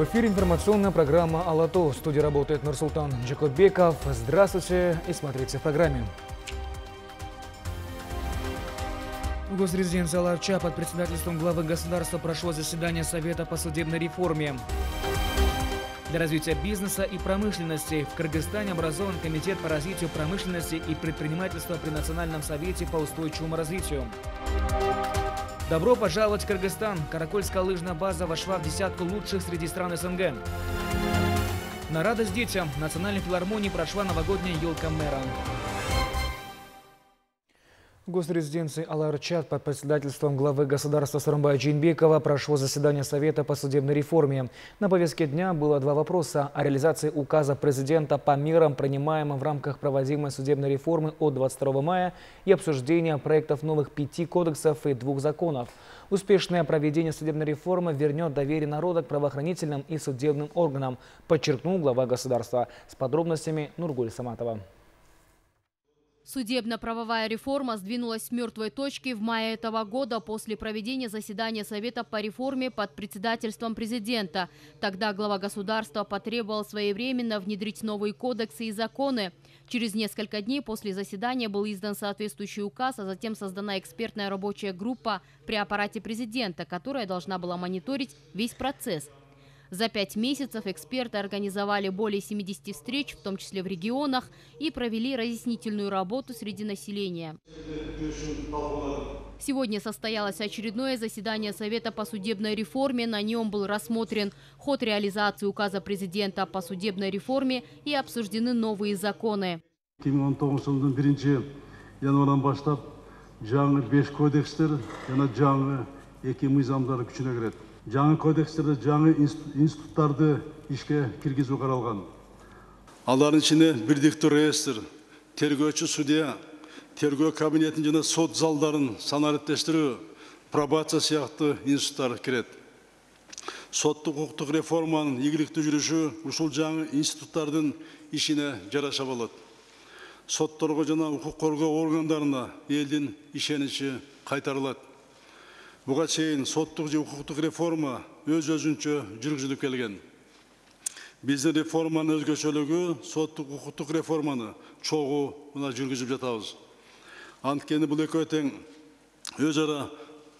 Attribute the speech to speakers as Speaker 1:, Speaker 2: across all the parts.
Speaker 1: В эфире информационная программа «Алато». В студии работает Нурсултан Джакотбеков. Здравствуйте и смотрите в программе. В госрезиденции Аларча под председательством главы государства прошло заседание Совета по судебной реформе. Для развития бизнеса и промышленности в Кыргызстане образован Комитет по развитию промышленности и предпринимательства при Национальном совете по устойчивому развитию. Добро пожаловать в Кыргызстан! Каракольская лыжная база вошла в десятку лучших среди стран СНГ. На радость детям в Национальной филармонии прошла новогодняя елка мэра. В госрезиденции Аларчат под председательством главы государства Сооронбая Жээнбекова прошло заседание Совета по судебной реформе. На повестке дня было два вопроса о реализации указа президента по мерам, принимаемым в рамках проводимой судебной реформы от 22 мая и обсуждения проектов новых 5 кодексов и 2 законов. Успешное проведение судебной реформы вернет доверие народа к правоохранительным и судебным органам, подчеркнул глава государства. С подробностями Нургуль Саматова.
Speaker 2: Судебно-правовая реформа сдвинулась с мертвой точки в мае этого года после проведения заседания Совета по реформе под председательством президента. Тогда глава государства потребовал своевременно внедрить новые кодексы и законы. Через несколько дней после заседания был издан соответствующий указ, а затем создана экспертная рабочая группа при аппарате президента, которая должна была мониторить весь процесс. За 5 месяцев эксперты организовали более 70 встреч, в том числе в регионах, и провели разъяснительную работу среди населения. Сегодня состоялось очередное заседание Совета по судебной реформе. На нем был рассмотрен ход реализации указа президента по судебной реформе и обсуждены новые законы.
Speaker 3: 2019 жылдын 1 январынан баштап жаңы 5 кодекстер жана жаңы 2 мыйзамдар күчүнө кирет. Жаңы кодекстерде жаңы институттарды ишке киргизүү каралган. Алардын ичине бирдиктүү реестр, тергөөчү судья, тергөө кабинетин жана сот залдарын санариптештирүү, пробация сыяктуу институттар кирет. Соттук укуктук реформанын ийгиликтүү жүрүшү ушул жаңы институттардын ишине жараша болот. Сотторго жана укук коргоо органдарына элдин ишеничи кайтарылат. Буга чейин соттук же укуктук реформа өз-өзүнчө жүргүзүлүп келген. Биздин реформанын өзгөчөлүгү соттук укуктук реформаны чогуу жүргүзүп жатабыз. Анткени бул экөө тең өз ара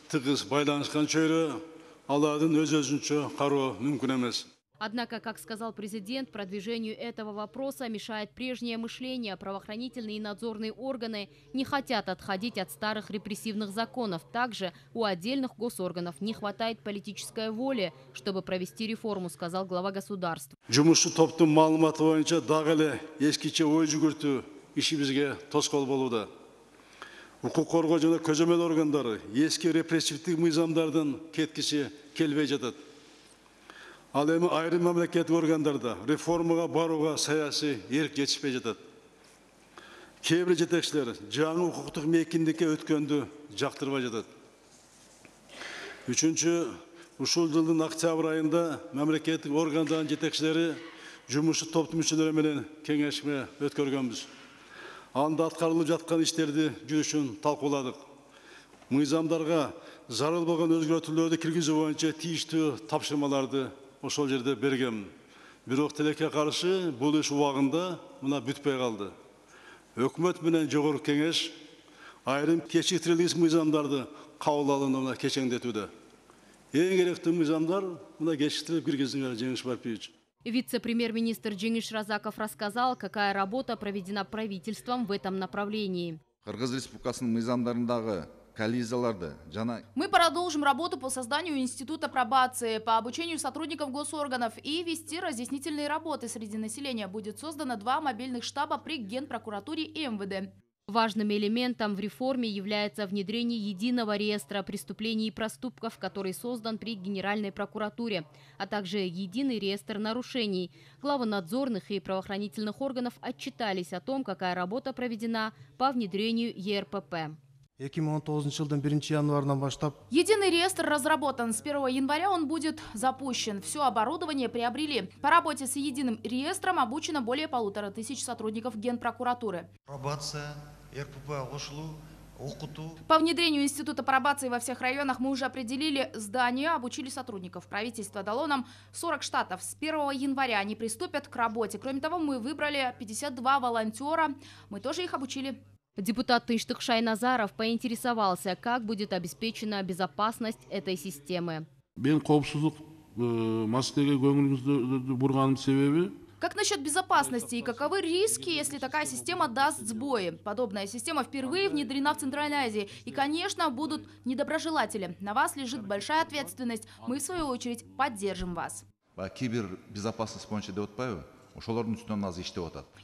Speaker 3: тыгыз байланышкан чөйрө, алардын өз-өзүнчө кароо мүмкүн эмес.
Speaker 2: Однако, как сказал президент, продвижению этого вопроса мешает прежнее мышление. Правоохранительные и надзорные органы не хотят отходить от старых репрессивных законов. Также у отдельных госорганов не хватает политической воли, чтобы провести реформу, сказал глава государства.
Speaker 3: Жумушчу топтун маалыматы боюнча дагы эле эскиче ой жүгүртүү иши бизге тоскоол болууда. Укук коргоо жана көзөмөл органдары эски репрессивдик мыйзамдардын кеткиси келбей жатат. Ал эми айрым мамлекеттик органдарда реформага барууга саясий эрк жетишпей жатат. Кээ бир жетекчилер жаңы укуктук мейкиндикке өткөндү жактырбай жатат. Үчүнчү, ушул жылдын октябрь айында мамлекеттик органдардын жетекчилери жумушчу топтун мүчөлөрү менен кеңешме өткөргөнбүз. Анда аткарылып жаткан иштерди жүрүшүн талкууладык. Мыйзамдарга зарыл болгон өзгөртүүлөрдү киргизүү боюнча тийиштүү тапшырмаларды ошол жерде бергем. Бирок тилекке каршы бул иш убагында бүтпөй калды. Өкмөт менен жогорку кеңеш айрым кечиктирилгис мыйзамдарды кабыл алууну кечеңдетүүдө. Эң керектүү мыйзамдар кечиктирип киргизилген Жеңиш Барпиевич.
Speaker 2: Вице-премьер-министр Жеңиш Разаков рассказал, какая работа проведена правительством в этом направлении.
Speaker 4: Кыргыз Республикасынын мыйзамдарындагы
Speaker 5: Мы продолжим работу по созданию института пробации, по обучению сотрудников госорганов и вести разъяснительные работы среди населения. Будет создано 2 мобильных штаба при Генпрокуратуре и МВД.
Speaker 2: Важным элементом в реформе является внедрение единого реестра преступлений и проступков, который создан при Генеральной прокуратуре, а также единый реестр нарушений. Главы надзорных и правоохранительных органов отчитались о том, какая работа проведена по внедрению ЕРПП.
Speaker 6: 2019 жылдын 1 январынан баштап
Speaker 5: Единый реестр разработан. С 1 января он будет запущен. Все оборудование приобрели. По работе с единым реестром обучено более 1500 сотрудников Генпрокуратуры.
Speaker 6: Пробация, РПП кошулуу
Speaker 5: По внедрению института пробации во всех районах мы уже определили здание, обучили сотрудников. Правительство дало нам 40 штатов. С 1 января они приступят к работе. Кроме того, мы выбрали 52 волонтера. Мы тоже их обучили.
Speaker 2: Депутат Иштык Шайназаров поинтересовался, как будет обеспечена безопасность этой системы.
Speaker 5: Как насчет безопасности и каковы риски, если такая система даст сбои? Подобная система впервые внедрена в Центральной Азии. И, конечно, будут недоброжелатели. На вас лежит большая ответственность. Мы, в свою очередь, поддержим вас.
Speaker 4: Кибербезопасность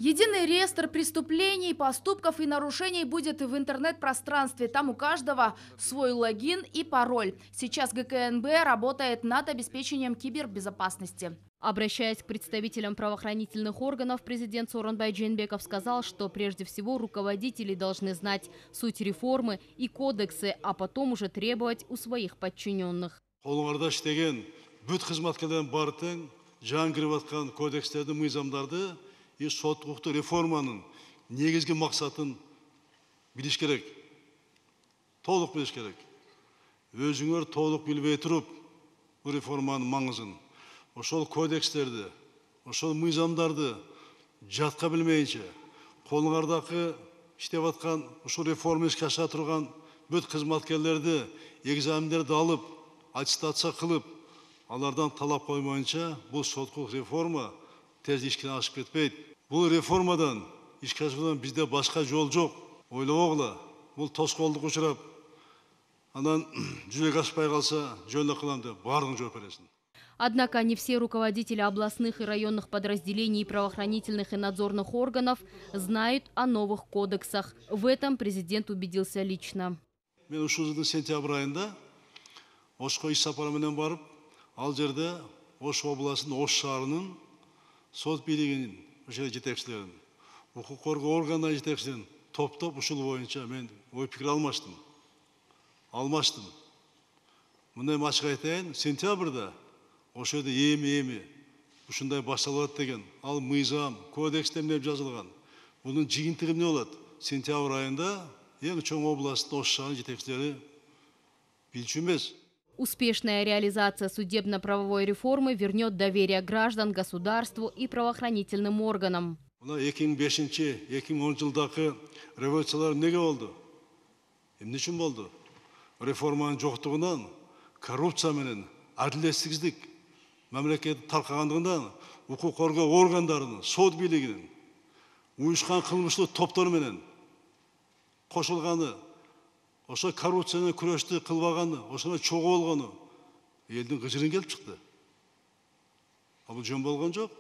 Speaker 5: Единый реестр преступлений, поступков и нарушений будет в интернет-пространстве. Там у каждого свой логин и пароль. Сейчас ГКНБ работает над обеспечением кибербезопасности.
Speaker 2: Обращаясь к представителям правоохранительных органов, президент Сооронбай Жээнбеков сказал, что прежде всего руководители должны знать суть реформы и кодексы, а потом уже требовать у своих подчиненных.
Speaker 3: Жаңа кіріп жатқан кодекстерді, мыйзамдарды и сот құқықтық реформаның негізгі мақсатын біліш керек. Толық біліш керек. Өзіңер толық білбей тұрып, бұл реформаның маңызын, ошол кодекстерді, ошол мыйзамдарды жатқа білмейінше, қолыңардағы іштеп жатқан, ошол реформа іске аша тұрған бүт қызматкерлерді, экзамендерді алып, аттестация қылып, алардан талап қоймайынша, бұл соткық реформа тез ишке ашып кетпейді. Бұл реформадан ишке ашудан бізде басқа жол жоқ. Ойлауғыла, бұл тосқолдық ұшырап, анан жүзеге аспай қалса, жөнді қыламды, барын жооп бересің.
Speaker 2: Однако не все руководители областных и районных подразделений правоохранительных и надзорных органов знают о новых кодексах. В этом президент убедился лично.
Speaker 3: Мен ушул жылдын сентябрь айында Ошко иш сапарыменен барып, ал жерде Ош областынын Ош шаарынын сот бийлигинин жетекчилерин, укук коргоо органдарынын жетекчилерин топтоп ушул боюнча мен ой пикир алмаштым. Мындай ачык айтайын, сентябрда ошол жерде эми ушундай башталат деген, ал мыйзам, кодекстер деп жазылган. Бунун жыйынтыгы эмне болот? Сентябрь айында эң чоң областтын Ош шаарынын жетекчилери билчү эмес.
Speaker 2: Успешная реализация судебно-правовой реформы вернет доверие граждан государству и правоохранительным органам.
Speaker 3: 2005-2010 жылдагы революциялар неге болду? Эмне үчүн болду? Реформанын жоктугунан, коррупция менен адилетсиздик мамлекет таркагандыгынан, укук коргоо органдарынын, сот бийлигинин уюшкан кылмыштуу топтору менен кошулганы, ошо коррупцияны күрөштү кылбаганы, ошоно чогуу болгону элдин кыжырын келип чыкты. Бул жөн болгон жок.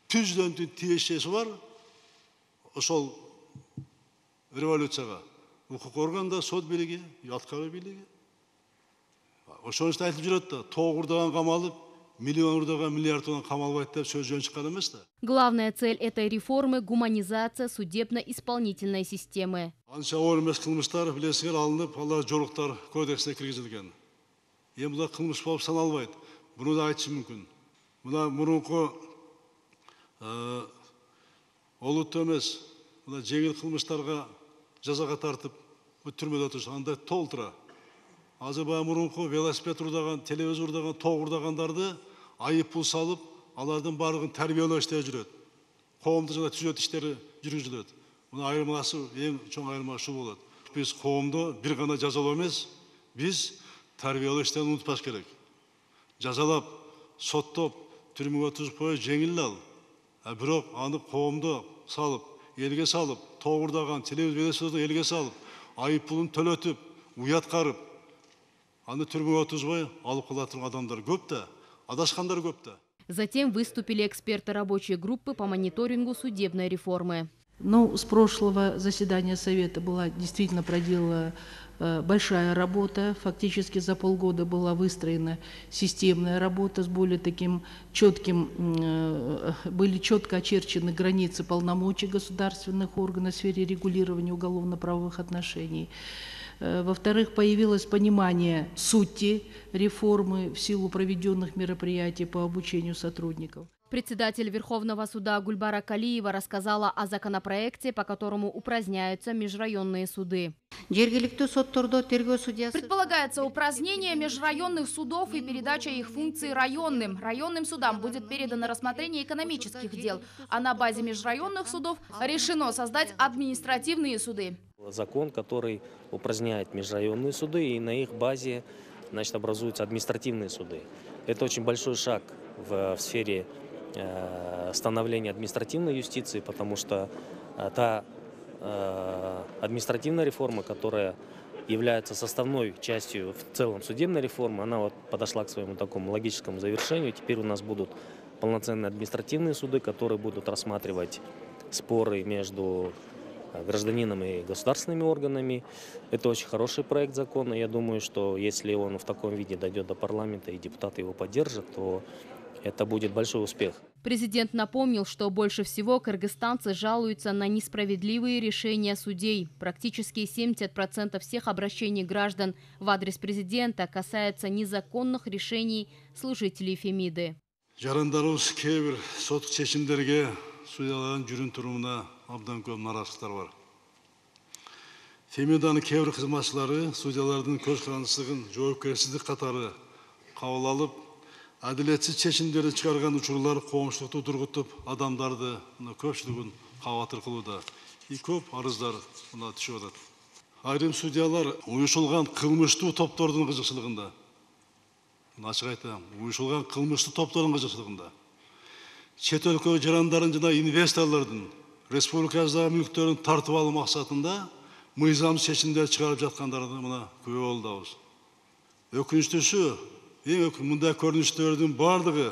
Speaker 3: Түздөн тиешеси бар ошол революцияга. Укук органда сот бийлиги, аткаруу бийлиги. Ошонусу айтылып жүрөт да, тоогурдаган камалып, миллион урдаган миллиарддан камалбайт деп сөз жөн чыккан эмес да.
Speaker 2: Главная цель этой реформы – гуманизация судебно-исполнительной системы.
Speaker 3: Анча оор эмес кылмыштар билесиңер алынып, алар жоруктар кодексине киргизилген. Эми бул кылмыш болуп саналбайт. Буну да айтышым мүмкүн. Мына мурунку олуттуу эмес, мына жеңил кылмыштарга жазага тартып, түрмөдө отурса, андай толтура. Азыр баягы мурунку велосипед урдаган, телевизор урдаган, тоог урдагандарды айып пул салып, алардын барлыгын тарбиялоо иштери жүрөт. Коомдо жана түзөт иштери жүргүзүлөт. Мына айырмасы, эң чоң айырма ушул болот. Биз коомдо бир гана жазалоо эмес, биз тарбиялоо иштерин унутпаш керек. Жазалап, соттоп, түрмөгө түзүп коюп жеңил ал. Бирок аны коомдо салып, элге салып, тоог урдаган, телевизор элге салып, айып пулун төлөтүп, уяткарып, аны түрмөгө отузбай алып кала турган адамдар көп да, адашкандар көп да.
Speaker 2: Затем выступили эксперты рабочей группы по мониторингу судебной реформы.
Speaker 7: Ну, с прошлого заседания Совета была действительно проделана большая работа. Фактически за полгода была выстроена системная работа с более таким четким, были четко очерчены границы полномочий государственных органов в сфере регулирования уголовно-правовых отношений. Во-вторых, появилось понимание сути реформы в силу проведенных мероприятий по обучению сотрудников.
Speaker 2: Председатель Верховного суда Гульбара Калиева рассказала о законопроекте, по которому упраздняются межрайонные суды.
Speaker 5: Предполагается упразднение межрайонных судов и передача их функций районным. Районным судам будет передано рассмотрение экономических дел, а на базе межрайонных судов решено создать административные суды.
Speaker 8: Закон, который упраздняет межрайонные суды, и на их базе, значит, образуются административные суды. Это очень большой шаг в сфере становления административной юстиции, потому что та административная реформа, которая является составной частью в целом судебной реформы, она вот подошла к своему такому логическому завершению. Теперь у нас будут полноценные административные суды, которые будут рассматривать споры между гражданином и государственными органами. Это очень хороший проект закона. Я думаю, что если он в таком виде дойдет до парламента и депутаты его поддержат, то это будет большой успех.
Speaker 2: Президент напомнил, что больше всего кыргызстанцы жалуются на несправедливые решения судей. Практически 70% всех обращений граждан в адрес президента касается незаконных решений служителей Фемиды.
Speaker 3: Жарандарыбыз кейбір соттық шешімдерге судьялардың жүрін тұруына абдан көп наразылықтар бар. Фемиданың кейбір қызметшілері судьялардың көзқарастығын жауапкершілік қатары қабыл алып, әділетсіз шешімдерді шығарған учурлар коомчулукты тургутуп, адамдарды көпчүлүгүн кабатыр кылууда. И көп арыздар түшүп атат. Айрым судьялар уюшулган кылмыштуу топтордун кызыкчылыгында. Ачык айтам, уюшулган кылмыштуу топтордун кызыкчылыгында. Чет өлкө жарандарын жана инвесторлордун республикабыздагы мүлктөрүн тартып алуу максатында мыйзамсыз чечимдер чыгарып жаткандарды мына күбө болдубуз. Өкүнүчтүүсү, мындай көрүнүштөрдүн бардыгы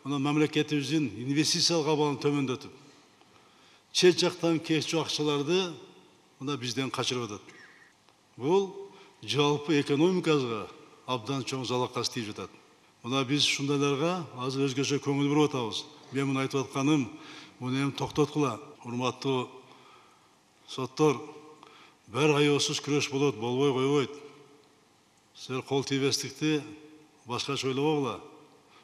Speaker 3: мына мамлекетибиздин инвестициялык абалын төмөндөтүп, чет жактан кечүү акчаларды мына бизден качырып атат. Бул жалпы экономикабызга абдан чоң залакка тийип жатат. Мына биз ушундайларга азыр өзгөчө көңүл буруп атабыз. Мен муну айтып атканым, муну эми токтоткула. Урматтуу соттор, бир аеосуз күрөш болот, болбой койбойт. Силер кол тийбестикти башкача ойлобогула.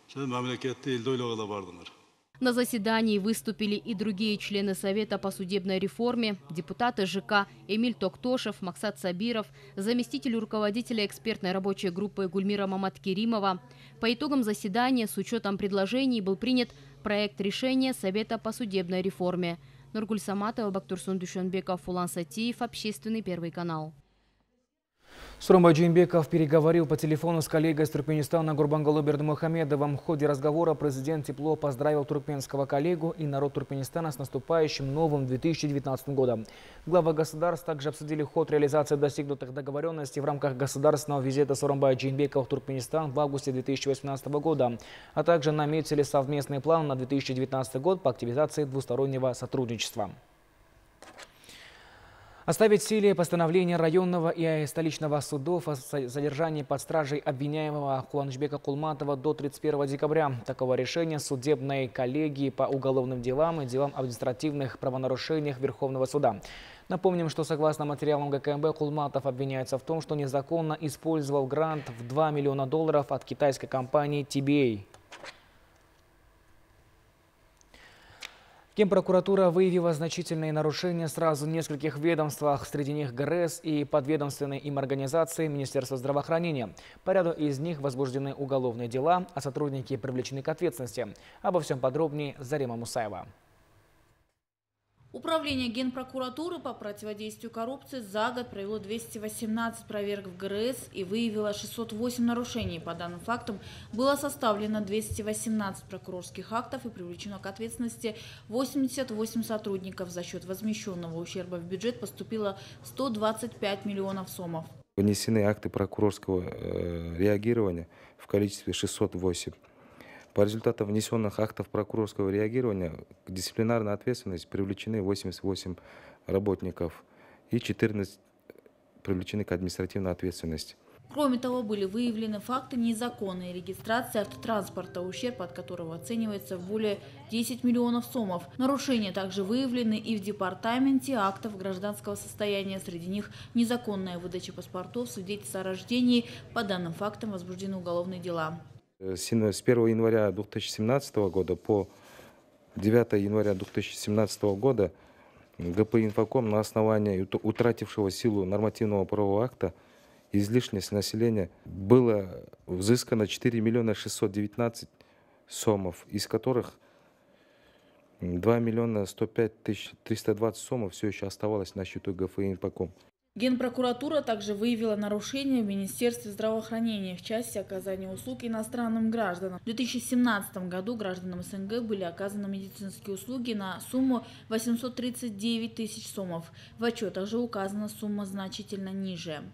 Speaker 3: Силер мамлекетти, элди ойлогула бардыңар.
Speaker 2: На заседании выступили и другие члены Совета по судебной реформе, депутаты ЖК Эмиль Токтошев, Максат Сабиров, заместитель руководителя экспертной рабочей группы Гульмира Маматкеримова. По итогам заседания с учетом предложений был принят проект решения Совета по судебной реформе. Нургуль Саматова, Бактурсун Душенбеков, Фулан Сатиев, Общественный первый канал.
Speaker 1: Сооронбай Жээнбеков переговорил по телефону с коллегой из Туркменистана Гурбангалой Бердымухамедовым. В ходе разговора президент тепло поздравил туркменского коллегу и народ Туркменистана с наступающим новым 2019 годом. Главы государств также обсудили ход реализации достигнутых договоренностей в рамках государственного визита Сооронбая Жээнбекова в Туркменистан в августе 2018 года, а также наметили совместный план на 2019 год по активизации двустороннего сотрудничества. Оставить в силе постановление районного и столичного судов о задержании под стражей обвиняемого Куланычбека Кулматова до 31 декабря. Такого решения судебной коллегии по уголовным делам и делам об административных правонарушениях Верховного суда. Напомним, что согласно материалам ГКМБ Кулматов обвиняется в том, что незаконно использовал грант в $2 миллиона от китайской компании TBA. Генпрокуратура выявила значительные нарушения сразу в нескольких ведомствах, среди них ГРЭС и подведомственные им организации Министерства здравоохранения. По ряду из них возбуждены уголовные дела, а сотрудники привлечены к ответственности. Обо всем подробнее Зарима Мусаева.
Speaker 9: Управление Генпрокуратуры по противодействию коррупции за год провело 218 проверок в ГРЭС и выявило 608 нарушений. По данным фактам было составлено 218 прокурорских актов и привлечено к ответственности 88 сотрудников. За счет возмещенного ущерба в бюджет поступило 125 миллионов сомов.
Speaker 10: Внесены акты прокурорского реагирования в количестве 608. По результатам внесенных актов прокурорского реагирования к дисциплинарной ответственности привлечены 88 работников и 14 привлечены к административной ответственности.
Speaker 9: Кроме того, были выявлены факты незаконной регистрации автотранспорта, ущерб от которого оценивается в более 10 миллионов сомов. Нарушения также выявлены и в департаменте актов гражданского состояния. Среди них незаконная выдача паспортов, свидетельств о рождении. По данным фактам возбуждены уголовные дела.
Speaker 10: С 1 января 2017 года по 9 января 2017 года ГП «Инфоком» на основании утратившего силу нормативного правового акта излишне с населения было взыскано 4 миллиона 619 сомов, из которых 2 миллиона 105 тысяч 320 сомов все еще оставалось на счету ГФ «Инфоком».
Speaker 9: Генпрокуратура также выявила нарушения в Министерстве здравоохранения в части оказания услуг иностранным гражданам. В 2017 году гражданам СНГ были оказаны медицинские услуги на сумму 839 тысяч сомов. В отчетах же указана сумма значительно ниже.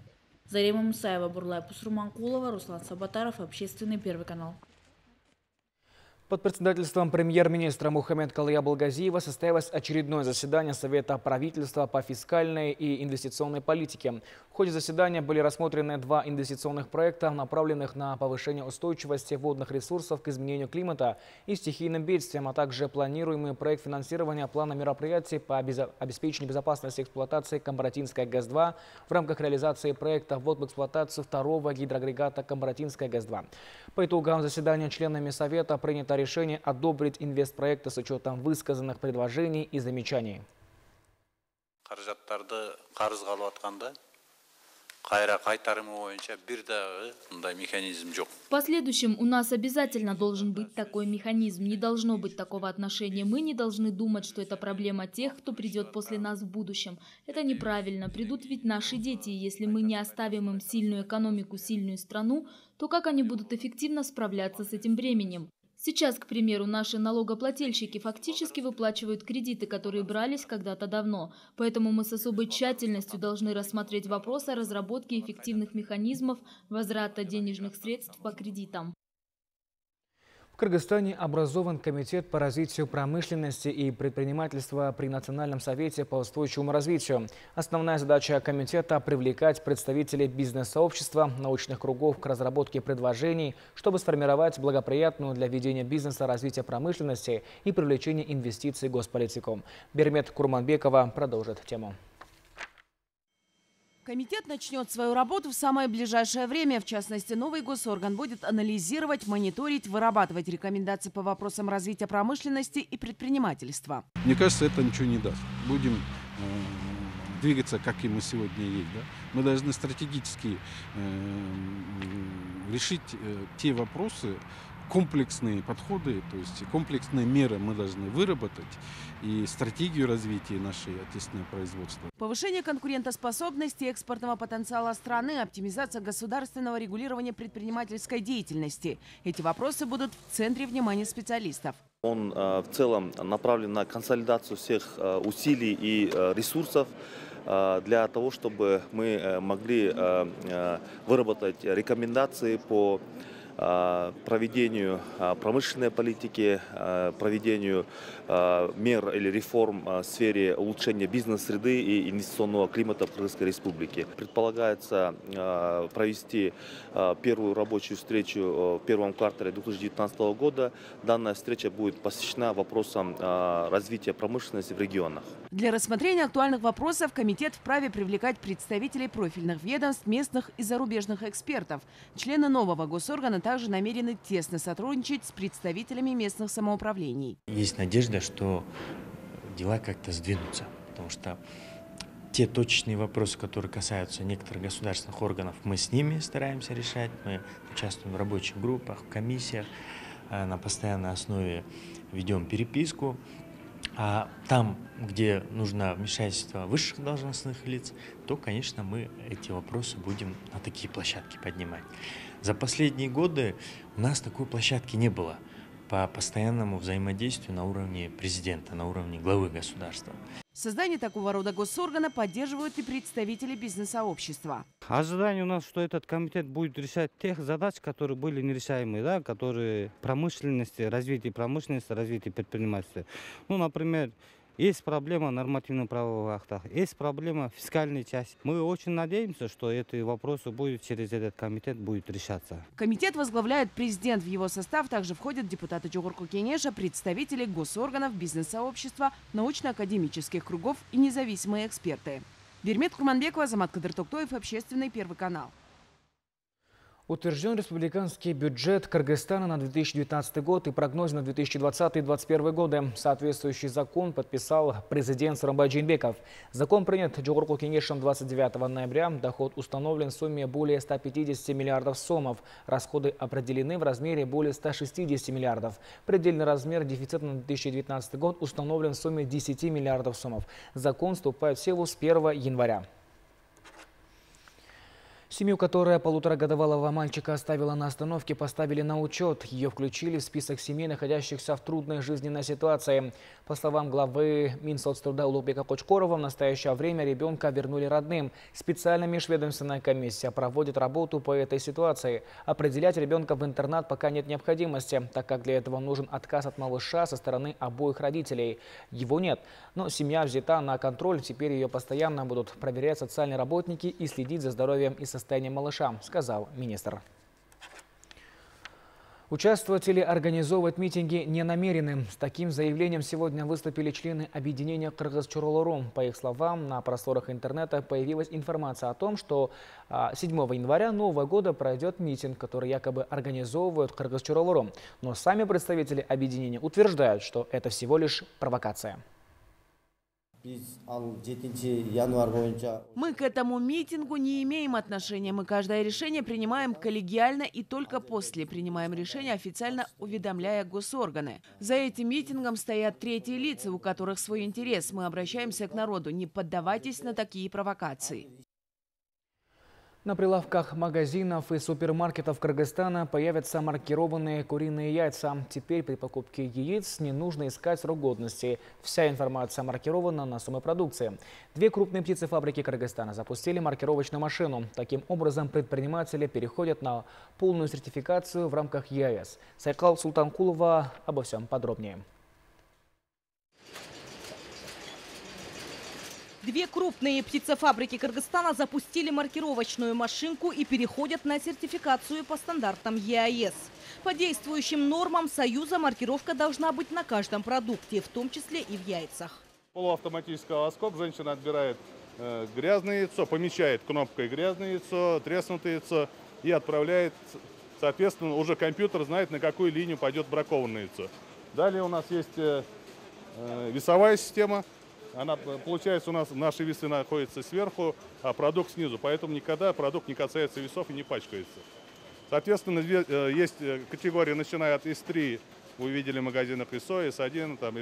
Speaker 9: Зарема Мусаева, Бурлай Пусурманкулова, Руслан Сабатаров, Общественный, Первый канал.
Speaker 1: Под председательством премьер-министра Мухаммед Калыя Балгазиева состоялось очередное заседание Совета правительства по фискальной и инвестиционной политике. В ходе заседания были рассмотрены два инвестиционных проекта, направленных на повышение устойчивости водных ресурсов к изменению климата и стихийным бедствиям, а также планируемый проект финансирования плана мероприятий по обеспечению безопасности эксплуатации Камбаратинская ГЭС-2 в рамках реализации проекта ввод в эксплуатацию второго гидроагрегата Камбаратинская ГЭС-2. По итогам заседания членами Совета принято решение одобрить инвестпроекты с учетом высказанных предложений и замечаний.
Speaker 2: В последующем у нас обязательно должен быть такой механизм. Не должно быть такого отношения. Мы не должны думать, что это проблема тех, кто придет после нас в будущем. Это неправильно. Придут ведь наши дети. И если мы не оставим им сильную экономику, сильную страну, то как они будут эффективно справляться с этим бременем? Сейчас, к примеру, наши налогоплательщики фактически выплачивают кредиты, которые брались когда-то давно. Поэтому мы с особой тщательностью должны рассмотреть вопрос о разработке эффективных механизмов возврата денежных средств по кредитам.
Speaker 1: В Кыргызстане образован комитет по развитию промышленности и предпринимательства при Национальном совете по устойчивому развитию. Основная задача комитета – привлекать представителей бизнес-сообщества, научных кругов к разработке предложений, чтобы сформировать благоприятную для ведения бизнеса развитие промышленности и привлечение инвестиций госполитику. Бермет Курманбекова продолжит тему.
Speaker 11: Комитет начнет свою работу в самое ближайшее время. В частности, новый госорган будет анализировать, мониторить, вырабатывать рекомендации по вопросам развития промышленности и предпринимательства.
Speaker 12: Мне кажется, это ничего не даст. Будем двигаться, как и мы сегодня есть. Да? Мы должны стратегически решить те вопросы, комплексные подходы, то есть комплексные меры мы должны выработать и стратегию развития нашей отечественного производства.
Speaker 11: Повышение конкурентоспособности, экспортного потенциала страны, оптимизация государственного регулирования предпринимательской деятельности. Эти вопросы будут в центре внимания специалистов.
Speaker 13: Он в целом направлен на консолидацию всех усилий и ресурсов для того, чтобы мы могли выработать рекомендации по проведению промышленной политики, проведению мер или реформ в сфере улучшения бизнес-среды и инвестиционного климата в Кыргызской Республике. Предполагается провести первую рабочую встречу в первом квартале 2019 года. Данная встреча будет посвящена вопросам развития промышленности в регионах.
Speaker 11: Для рассмотрения актуальных вопросов комитет вправе привлекать представителей профильных ведомств, местных и зарубежных экспертов. Члены нового госоргана также намерены тесно сотрудничать с представителями местных самоуправлений.
Speaker 14: Есть надежда, что дела как-то сдвинутся, потому что те точечные вопросы, которые касаются некоторых государственных органов, мы с ними стараемся решать. Мы участвуем в рабочих группах, в комиссиях, на постоянной основе ведем переписку. А там, где нужно вмешательство высших должностных лиц, то, конечно, мы эти вопросы будем на такие площадки поднимать. За последние годы у нас такой площадки не было по постоянному взаимодействию на уровне президента, на уровне главы государства.
Speaker 11: Создание такого рода госоргана поддерживают и представители бизнес-сообщества.
Speaker 15: Ожидание у нас, что этот комитет будет решать тех задач, которые были нерешаемые, да, которые промышленности, развитие промышленности, развитие предпринимательства. Ну, например, есть проблема нормативно-правовых актов, есть проблема фискальной части. Мы очень надеемся, что эти вопросы будут через этот комитет будет решаться.
Speaker 11: Комитет возглавляет президент. В его состав также входят депутаты Чугурку Кенеша, представители госорганов, бизнес-сообщества, научно-академических кругов и независимые эксперты. Бермет Курманбекова, Азамат Кадыр Токтоев, Общественный, Первый канал.
Speaker 1: Утвержден республиканский бюджет Кыргызстана на 2019 год и прогноз на 2020-2021 годы. Соответствующий закон подписал президент Сооронбай Жээнбеков. Закон принят Жогорку кеңешем 29 ноября. Доход установлен в сумме более 150 миллиардов сомов. Расходы определены в размере более 160 миллиардов. Предельный размер дефицита на 2019 год установлен в сумме 10 миллиардов сомов. Закон вступает в силу с 1 января. Семью, которая полуторагодовалого мальчика оставила на остановке, поставили на учет. Ее включили в список семей, находящихся в трудной жизненной ситуации. По словам главы Минсоцтруда Улугбека Кочкорова, в настоящее время ребенка вернули родным. Специальная межведомственная комиссия проводит работу по этой ситуации. Определять ребенка в интернат пока нет необходимости, так как для этого нужен отказ от малыша со стороны обоих родителей. Его нет. Но семья взята на контроль. Теперь ее постоянно будут проверять социальные работники и следить за здоровьем и состоянием малыша, сказал министр. Участвовать или организовывать митинги не намерены. С таким заявлением сегодня выступили члены объединения «Кыргыз-Чоролору». По их словам, на просторах интернета появилась информация о том, что 7 января Нового года пройдет митинг, который якобы организовывают «Кыргыз-Чоролору». Но сами представители объединения утверждают, что это всего лишь провокация.
Speaker 11: Мы к этому митингу не имеем отношения. Мы каждое решение принимаем коллегиально и только после принимаем решение, официально уведомляя госорганы. За этим митингом стоят третьи лица, у которых свой интерес. Мы обращаемся к народу. Не поддавайтесь на такие провокации.
Speaker 1: На прилавках магазинов и супермаркетов Кыргызстана появятся маркированные куриные яйца. Теперь при покупке яиц не нужно искать срок годности. Вся информация маркирована на самой продукции. Две крупные птицефабрики Кыргызстана запустили маркировочную машину. Таким образом, предприниматели переходят на полную сертификацию в рамках ЕАЭС. Сайкал Султанкулова обо всем подробнее.
Speaker 16: Две крупные птицефабрики Кыргызстана запустили маркировочную машинку и переходят на сертификацию по стандартам ЕАЭС. По действующим нормам Союза маркировка должна быть на каждом продукте, в том числе и в яйцах.
Speaker 17: Полуавтоматический волоскоп. Женщина отбирает грязное яйцо, помечает кнопкой грязное яйцо, треснутое яйцо и отправляет. Соответственно, уже компьютер знает, на какую линию пойдет бракованное яйцо. Далее у нас есть весовая система. Она, получается, у нас наши весы находятся сверху, а продукт снизу. Поэтому никогда продукт не касается весов и не пачкается. Соответственно, есть категории, начиная от S3, вы видели в магазинах ISO, S1, там,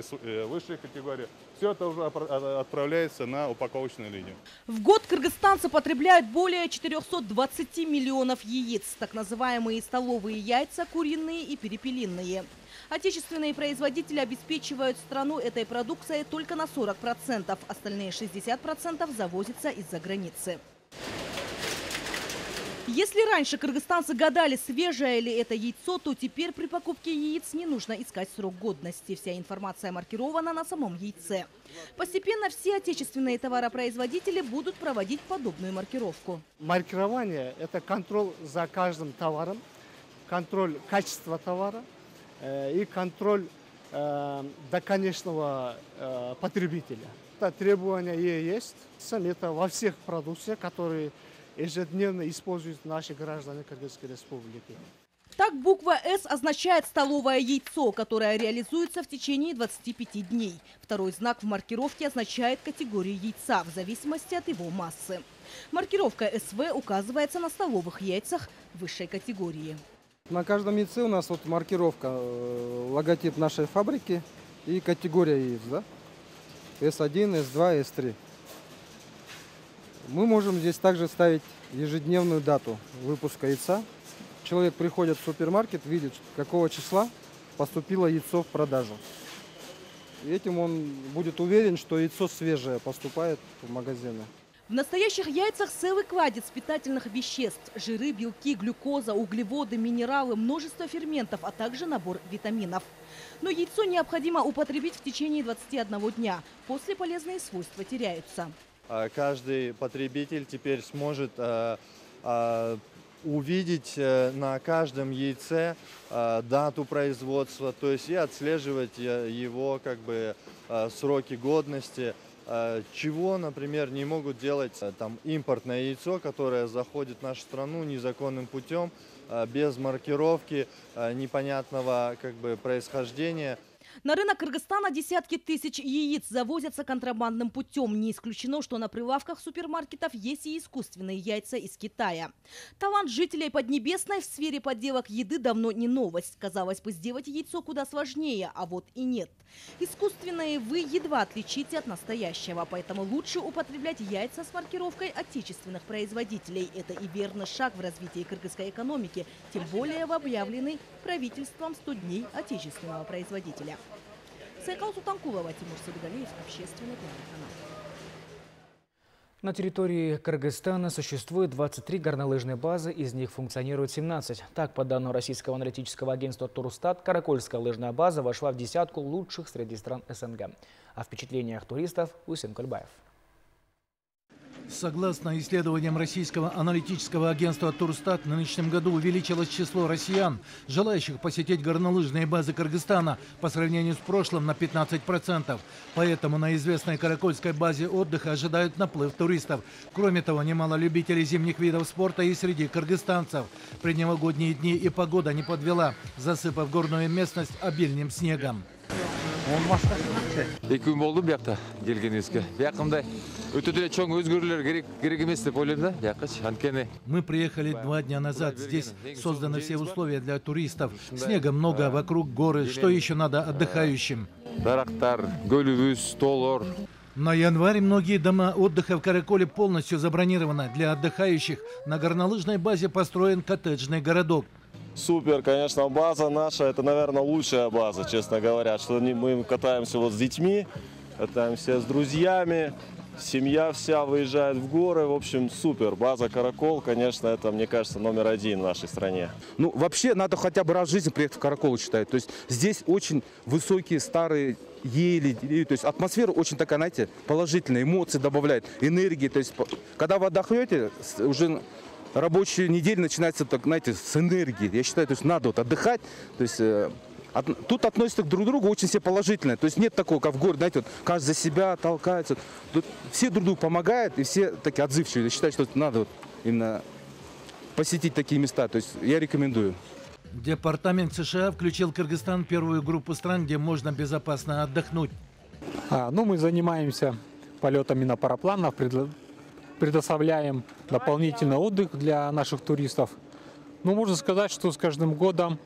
Speaker 17: высшие категории. Все это уже отправляется на упаковочную линию.
Speaker 16: В год кыргызстанцы потребляют более 420 миллионов яиц. Так называемые столовые яйца, куриные и перепелиные. Отечественные производители обеспечивают страну этой продукцией только на 40%. Остальные 60% завозятся из-за границы. Если раньше кыргызстанцы гадали, свежее ли это яйцо, то теперь при покупке яиц не нужно искать срок годности. Вся информация маркирована на самом яйце. Постепенно все отечественные товаропроизводители будут проводить подобную маркировку.
Speaker 18: Маркирование – это контроль за каждым товаром, контроль качества товара и контроль до конечного потребителя. Это требования есть. Это во всех продукциях, которые ежедневно используют наши граждане Кыргызской Республики.
Speaker 16: Так буква «С» означает столовое яйцо, которое реализуется в течение 25 дней. Второй знак в маркировке означает категорию яйца в зависимости от его массы. Маркировка СВ указывается на столовых яйцах высшей категории.
Speaker 19: На каждом яйце у нас вот маркировка, логотип нашей фабрики и категория яиц, да? S1, S2, S3. Мы можем здесь также ставить ежедневную дату выпуска яйца. Человек приходит в супермаркет, видит, какого числа поступило яйцо в продажу. И этим он будет уверен, что яйцо свежее поступает в магазины.
Speaker 16: В настоящих яйцах целый кладезь питательных веществ – жиры, белки, глюкоза, углеводы, минералы, множество ферментов, а также набор витаминов. Но яйцо необходимо употребить в течение 21 дня. После полезные свойства теряются.
Speaker 20: Каждый потребитель теперь сможет увидеть на каждом яйце дату производства, то есть и отслеживать его сроки годности. чего, например, не могут делать там импортное яйцо, которое заходит в нашу страну незаконным путем, без маркировки, непонятного происхождения.
Speaker 16: На рынок Кыргызстана десятки тысяч яиц завозятся контрабандным путем. Не исключено, что на прилавках супермаркетов есть и искусственные яйца из Китая. Талант жителей Поднебесной в сфере подделок еды давно не новость. Казалось бы, сделать яйцо куда сложнее, а вот и нет. Искусственные вы едва отличите от настоящего, поэтому лучше употреблять яйца с маркировкой отечественных производителей. Это и верный шаг в развитии кыргызской экономики, тем более в объявленный правительством 100 дней отечественного производителя. Сайкал Султанкулова, Тимур Сабигалиев, Общественный канал.
Speaker 1: На территории Кыргызстана существует 23 горнолыжные базы, из них функционирует 17. Так, по данным российского аналитического агентства Турстат, Каракольская лыжная база вошла в десятку лучших среди стран СНГ. О впечатлениях туристов Усен Кульбаев.
Speaker 21: Согласно исследованиям российского аналитического агентства Турстат, в нынешнем году увеличилось число россиян, желающих посетить горнолыжные базы Кыргызстана по сравнению с прошлым на 15%. Поэтому на известной Каракольской базе отдыха ожидают наплыв туристов. Кроме того, немало любителей зимних видов спорта и среди кыргызстанцев. Предновогодние дни и погода не подвела, засыпав горную местность обильным снегом. Мы приехали 2 дня назад. Здесь созданы все условия для туристов. Снега много, вокруг горы. Что еще надо отдыхающим? На январь многие дома отдыха в Караколе полностью забронированы. Для отдыхающих на горнолыжной базе построен коттеджный городок.
Speaker 22: Супер, конечно, база наша, это, наверное, лучшая база, честно говоря, что мы катаемся вот с детьми, катаемся с друзьями, семья вся выезжает в горы, в общем, супер. База Каракол, конечно, это, мне кажется, номер 1 в нашей стране.
Speaker 23: Ну, вообще, надо хотя бы раз в жизни приехать в Каракол, считаю. То есть здесь очень высокие старые ели, то есть атмосфера очень такая, знаете, положительная, эмоции добавляет, энергии. То есть, когда вы отдохнете, уже рабочая неделя начинается, так, знаете, с энергии. Я считаю, то есть надо вот отдыхать. То есть тут относятся друг к другу очень все положительно. То есть нет такого, как в городе, знаете, вот, каждый за себя толкается. Тут все друг другу помогают и все такие отзывчивые. Я считаю, что надо вот именно посетить такие места. То есть я рекомендую.
Speaker 21: Департамент США включил Кыргызстан в первую группу стран, где можно безопасно отдохнуть.
Speaker 24: Мы занимаемся полетами на парапланах, предоставляем дополнительный отдых для наших туристов. Можно сказать, что с каждым годом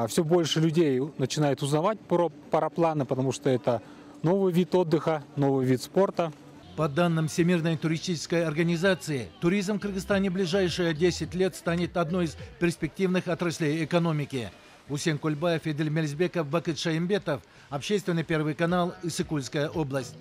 Speaker 24: все больше людей начинает узнавать про парапланы, потому что это новый вид отдыха, новый вид спорта.
Speaker 21: По данным Всемирной туристической организации, туризм в Кыргызстане в ближайшие 10 лет станет одной из перспективных отраслей экономики. Усен Кульбаев, Эдиль Мельзбеков, Бакыт Шаимбетов, Общественный первый канал, Иссыкульская область.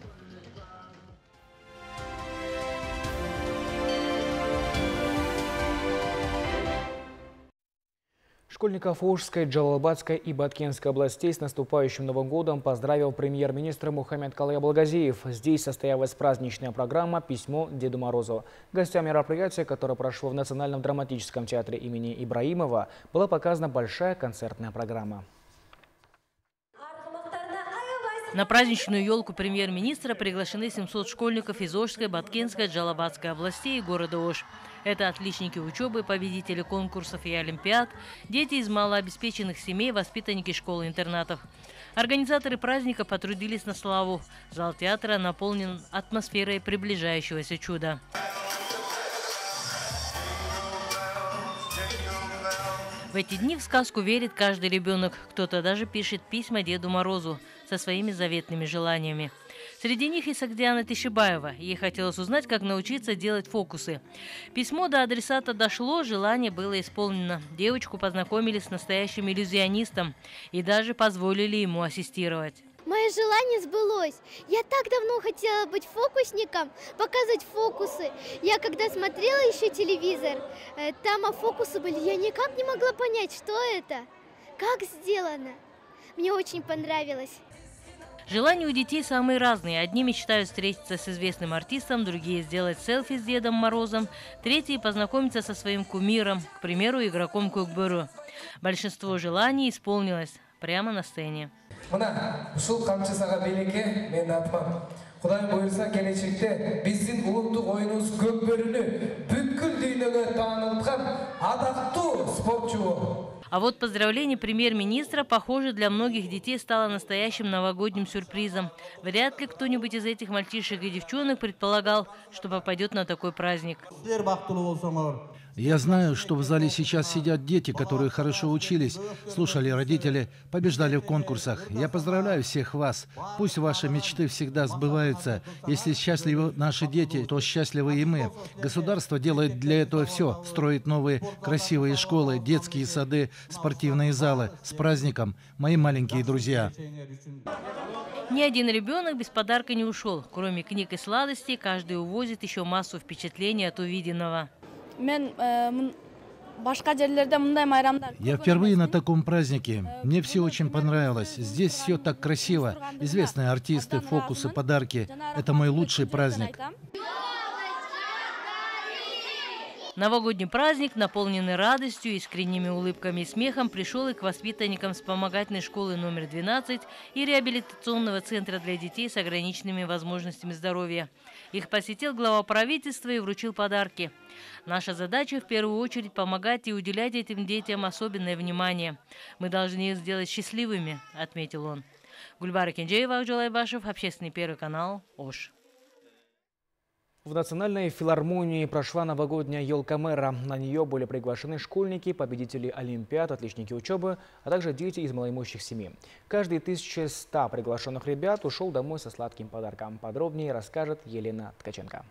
Speaker 1: Школьников Ошской, Джалалабадской и Баткенской областей с наступающим Новым годом поздравил премьер-министр Мухаммед Калай Абылгазиев. Здесь состоялась праздничная программа «Письмо Деду Морозу». Гостям мероприятия, которое прошло в Национальном драматическом театре имени Ибраимова, была показана большая концертная программа.
Speaker 25: На праздничную елку премьер-министра приглашены 700 школьников из Ошской, Баткенской, Джалалабадской областей и города Ош. Это отличники учебы, победители конкурсов и олимпиад, дети из малообеспеченных семей, воспитанники школ-интернатов. Организаторы праздника потрудились на славу. Зал театра наполнен атмосферой приближающегося чуда. В эти дни в сказку верит каждый ребенок. Кто-то даже пишет письма Деду Морозу со своими заветными желаниями. Среди них и Сагдиана Тишибаева. Ей хотелось узнать, как научиться делать фокусы. Письмо до адресата дошло, желание было исполнено. Девочку познакомили с настоящим иллюзионистом и даже позволили ему ассистировать.
Speaker 26: Мое желание сбылось. Я так давно хотела быть фокусником, показывать фокусы. Я когда смотрела еще телевизор, там фокусы были, я никак не могла понять, что это, как сделано. Мне очень понравилось.
Speaker 25: Желания у детей самые разные. Одни мечтают встретиться с известным артистом, другие сделать селфи с Дедом Морозом, третьи познакомиться со своим кумиром, к примеру, игроком Көкбөрі. Большинство желаний исполнилось прямо на сцене.
Speaker 3: Құдай бұйырса келешекте біздің ұлттық ойынымыз көкбөріні бүткіл дүниеге танытқан атақты спортшы.
Speaker 25: А вот поздравление премьер-министра, похоже, для многих детей стало настоящим новогодним сюрпризом. Вряд ли кто-нибудь из этих мальчишек и девчонок предполагал, что попадет на такой праздник.
Speaker 21: Я знаю, что в зале сейчас сидят дети, которые хорошо учились, слушали родителей, побеждали в конкурсах. Я поздравляю всех вас. Пусть ваши мечты всегда сбываются. Если счастливы наши дети, то счастливы и мы. Государство делает для этого все. Строит новые красивые школы, детские сады, спортивные залы. С праздником, мои маленькие друзья.
Speaker 25: Ни один ребенок без подарка не ушел. Кроме книг и сладостей, каждый увозит еще массу впечатлений от увиденного.
Speaker 21: Я впервые на таком празднике. Мне все очень понравилось. Здесь все так красиво. Известные артисты, фокусы, подарки. Это мой лучший праздник.
Speaker 25: Новогодний праздник, наполненный радостью, искренними улыбками и смехом, пришел и к воспитанникам вспомогательной школы номер 12 и реабилитационного центра для детей с ограниченными возможностями здоровья. Их посетил глава правительства и вручил подарки. Наша задача в первую очередь помогать и уделять этим детям особенное внимание. Мы должны их сделать счастливыми, отметил он. Гульбара Кенджеева, Акжолай Башев, Общественный первый канал, Ош.
Speaker 1: В Национальной филармонии прошла новогодняя елка мэра. На нее были приглашены школьники, победители олимпиад, отличники учебы, а также дети из малоимущих семей. Каждый из 1100 приглашенных ребят ушел домой со сладким подарком. Подробнее расскажет Елена Ткаченко.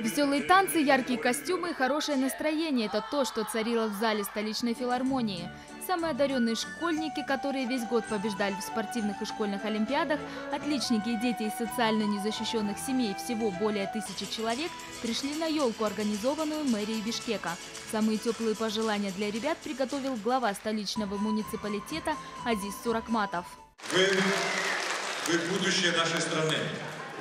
Speaker 4: Веселые танцы, яркие костюмы и хорошее настроение – это то, что царило в зале столичной филармонии. Самые одаренные школьники, которые весь год побеждали в спортивных и школьных олимпиадах, отличники и дети из социально незащищенных семей, всего более 1000 человек, пришли на елку, организованную мэрией Бишкека. Самые теплые пожелания для ребят приготовил глава столичного муниципалитета Азиз Суракматов.
Speaker 5: Вы будущее нашей страны.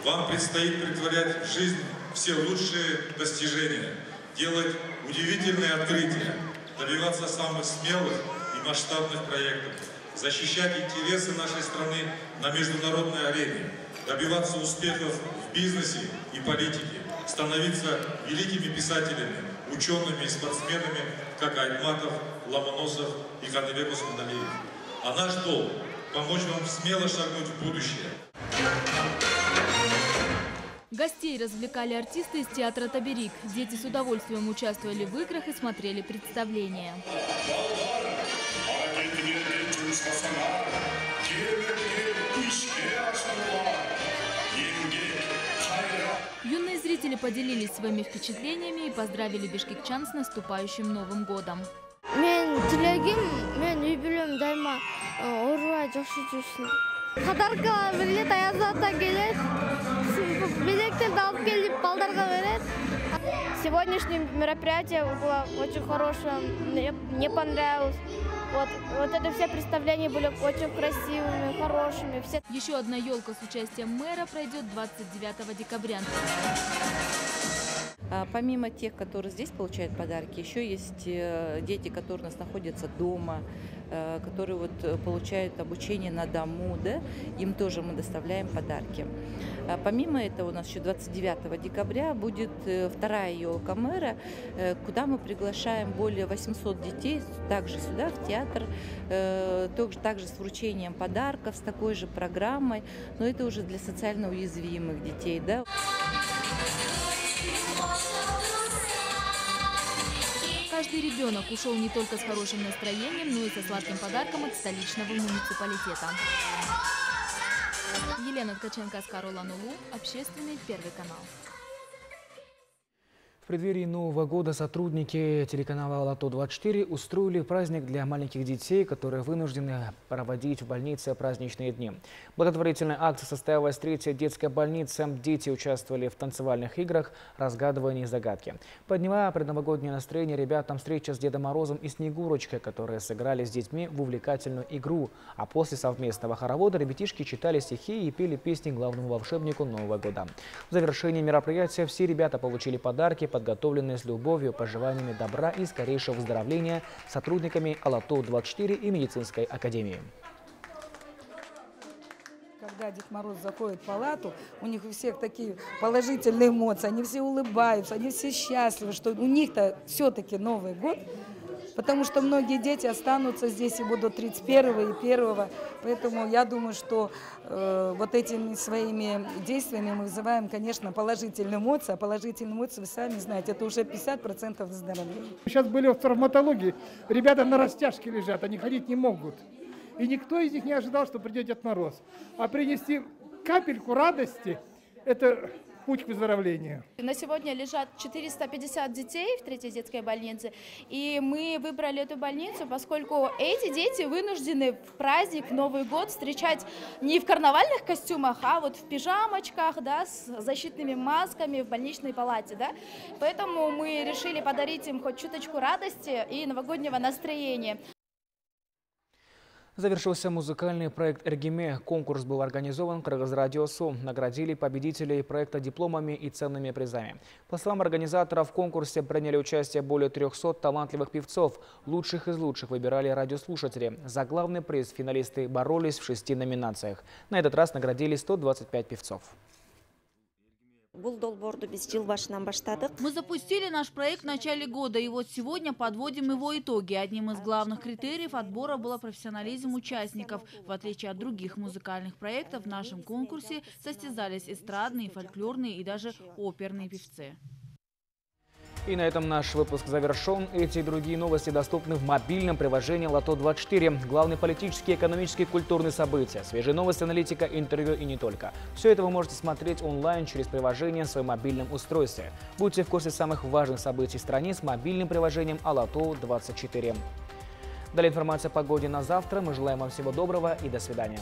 Speaker 5: Вам предстоит претворять в жизнь все лучшие достижения, делать удивительные открытия, добиваться самых смелых и масштабных проектов, защищать интересы нашей страны на международной арене, добиваться успехов в бизнесе и политике, становиться великими писателями, учеными и спортсменами, как Айтматов, Ломоносов и Каныбек Усманалиев. А наш долг – помочь вам смело шагнуть в будущее.
Speaker 4: Гостей развлекали артисты из театра «Таберик». Дети с удовольствием участвовали в играх и смотрели представления. Юные зрители поделились своими впечатлениями и поздравили бишкекчан с наступающим Новым годом.
Speaker 26: Подарка билет аязата келет, билеттерди алып келип балдарга берет. Сегодняшнее мероприятие было очень хорошее, мне понравилось. Вот это все представления были очень красивыми, хорошими.
Speaker 4: Еще одна елка с участием мэра пройдет 29 декабря.
Speaker 6: Помимо тех, которые здесь получают подарки, еще есть дети, которые у нас находятся дома, которые получают обучение на дому, да? Им тоже мы доставляем подарки. Помимо этого у нас еще 29 декабря будет вторая елка мэра, куда мы приглашаем более 800 детей, также сюда, в театр, также с вручением подарков, с такой же программой, но это уже для социально уязвимых детей, да?
Speaker 4: Каждый ребенок ушел не только с хорошим настроением, но и со сладким подарком от столичного муниципалитета. Елена Ткаченко, Оскар Улан-Улу, Общественный первый канал.
Speaker 1: В преддверии Нового года сотрудники телеканала «Лото-24» устроили праздник для маленьких детей, которые вынуждены проводить в больнице праздничные дни. Благотворительная акция состоялась в 3-й детской больнице. Дети участвовали в танцевальных играх, разгадывании загадки. Подняла предновогоднее настроение ребятам встреча с Дедом Морозом и Снегурочкой, которые сыграли с детьми в увлекательную игру. А после совместного хоровода ребятишки читали стихи и пели песни главному волшебнику Нового года. В завершении мероприятия все ребята получили подарки, подготовленные с любовью, пожеланиями добра и скорейшего выздоровления сотрудниками Алатау-24 и медицинской академии.
Speaker 2: Когда Дед Мороз заходит в палату, у них у всех такие положительные эмоции, они все улыбаются, они все счастливы, что у них-то все-таки Новый год, потому что многие дети останутся здесь и будут 31 и 1, поэтому я думаю, что вот этими своими действиями мы вызываем, конечно, положительные эмоции, а положительные эмоции, вы сами знаете, это уже 50% выздоровления.
Speaker 7: Сейчас были в травматологии, ребята на растяжке лежат, они ходить не могут. И никто из них не ожидал, что придет Дед Мороз. А принести капельку радости – это путь к выздоровлению.
Speaker 8: На сегодня лежат 450 детей в 3-й детской больнице. И мы выбрали эту больницу, поскольку эти дети вынуждены в праздник, в Новый год встречать не в карнавальных костюмах, а вот в пижамочках, да, с защитными масками в больничной палате. Да? Поэтому мы решили подарить им хоть чуточку радости и новогоднего настроения.
Speaker 1: Завершился музыкальный проект «Эргиме». Конкурс был организован Кыргызрадиосу. Наградили победителей проекта дипломами и ценными призами. По словам организаторов, в конкурсе приняли участие более 300 талантливых певцов. Лучших из лучших выбирали радиослушатели. За главный приз финалисты боролись в 6 номинациях. На этот раз наградили 125 певцов.
Speaker 9: Мы запустили наш проект в начале года, и вот сегодня подводим его итоги. Одним из главных критериев отбора был профессионализм участников. В отличие от других музыкальных проектов, в нашем конкурсе состязались эстрадные, фольклорные и даже оперные певцы.
Speaker 1: И на этом наш выпуск завершен. Эти и другие новости доступны в мобильном приложении Алатау-24. Главные политические, экономические, культурные события, свежие новости, аналитика, интервью и не только. Все это вы можете смотреть онлайн через приложение в своем мобильном устройстве. Будьте в курсе самых важных событий в стране с мобильным приложением Алатау-24. Далее информация о погоде на завтра. Мы желаем вам всего доброго и до свидания.